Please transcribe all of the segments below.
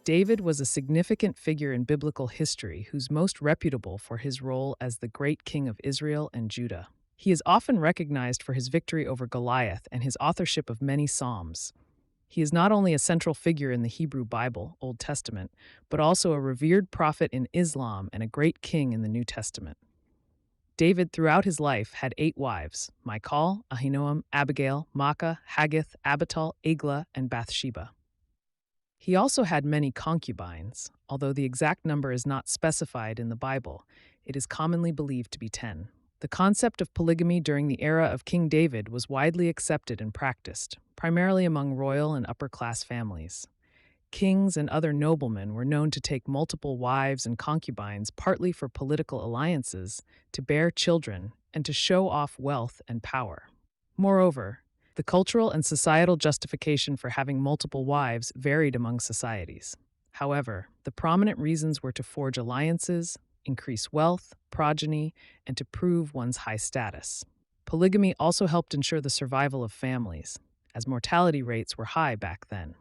David was a significant figure in biblical history who's most reputable for his role as the great king of Israel and Judah. He is often recognized for his victory over Goliath and his authorship of many psalms. He is not only a central figure in the Hebrew Bible, Old Testament, but also a revered prophet in Islam and a great king in the New Testament. David, throughout his life, had 8 wives: Michal, Ahinoam, Abigail, Maacah, Haggith, Abital, Eglah, and Bathsheba. He also had many concubines. Although the exact number is not specified in the Bible, it is commonly believed to be 10. The concept of polygamy during the era of King David was widely accepted and practiced, primarily among royal and upper-class families. Kings and other noblemen were known to take multiple wives and concubines partly for political alliances, to bear children, and to show off wealth and power. Moreover, the cultural and societal justification for having multiple wives varied among societies. However, the prominent reasons were to forge alliances, increase wealth, progeny, and to prove one's high status. Polygamy also helped ensure the survival of families, as mortality rates were high back then.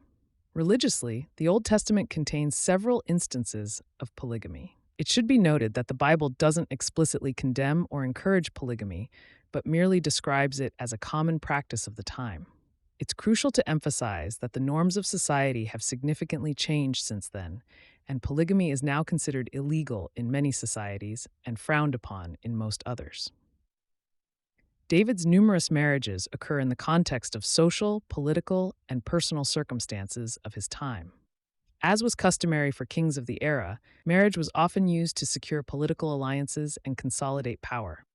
Religiously, the Old Testament contains several instances of polygamy. It should be noted that the Bible doesn't explicitly condemn or encourage polygamy, but merely describes it as a common practice of the time. It's crucial to emphasize that the norms of society have significantly changed since then, and polygamy is now considered illegal in many societies and frowned upon in most others. David's numerous marriages occur in the context of social, political, and personal circumstances of his time. As was customary for kings of the era, marriage was often used to secure political alliances and consolidate power.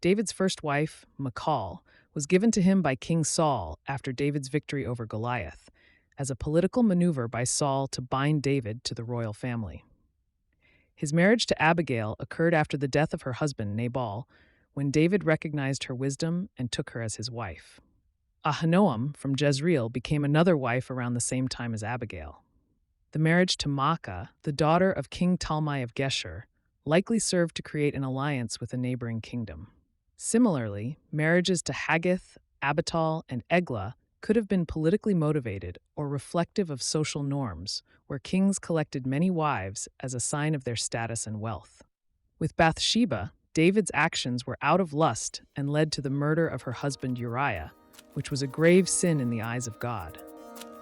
David's first wife, Michal, was given to him by King Saul after David's victory over Goliath, as a political maneuver by Saul to bind David to the royal family. His marriage to Abigail occurred after the death of her husband, Nabal, when David recognized her wisdom and took her as his wife. Ahinoam from Jezreel became another wife around the same time as Abigail. The marriage to Maacah, the daughter of King Talmai of Geshur, likely served to create an alliance with a neighboring kingdom. Similarly, marriages to Haggith, Abital, and Eglah could have been politically motivated or reflective of social norms, where kings collected many wives as a sign of their status and wealth. With Bathsheba, David's actions were out of lust and led to the murder of her husband Uriah, which was a grave sin in the eyes of God.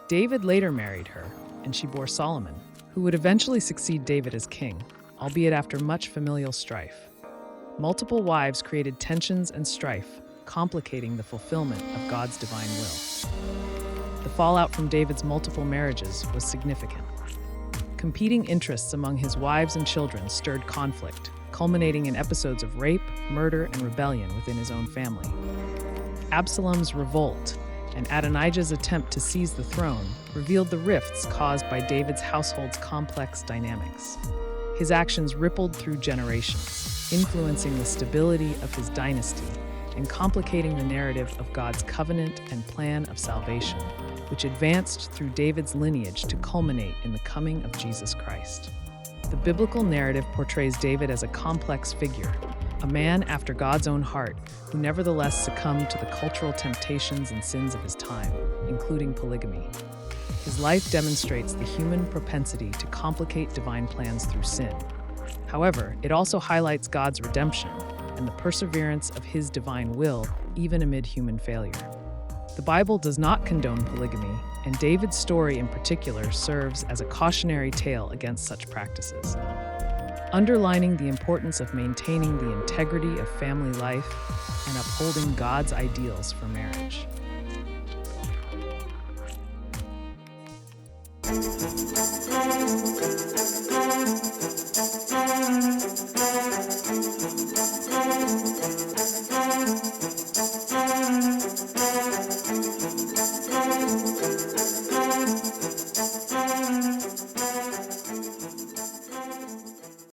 David later married her, and she bore Solomon, who would eventually succeed David as king, albeit after much familial strife. Multiple wives created tensions and strife, complicating the fulfillment of God's divine will. The fallout from David's multiple marriages was significant. Competing interests among his wives and children stirred conflict, culminating in episodes of rape, murder, and rebellion within his own family. Absalom's revolt and Adonijah's attempt to seize the throne revealed the rifts caused by David's household's complex dynamics. His actions rippled through generations, influencing the stability of his dynasty and complicating the narrative of God's covenant and plan of salvation, which advanced through David's lineage to culminate in the coming of Jesus Christ. The biblical narrative portrays David as a complex figure, a man after God's own heart who nevertheless succumbed to the cultural temptations and sins of his time, including polygamy. His life demonstrates the human propensity to complicate divine plans through sin. However, it also highlights God's redemption and the perseverance of his divine will, even amid human failure. The Bible does not condone polygamy, and David's story in particular serves as a cautionary tale against such practices, underlining the importance of maintaining the integrity of family life and upholding God's ideals for marriage.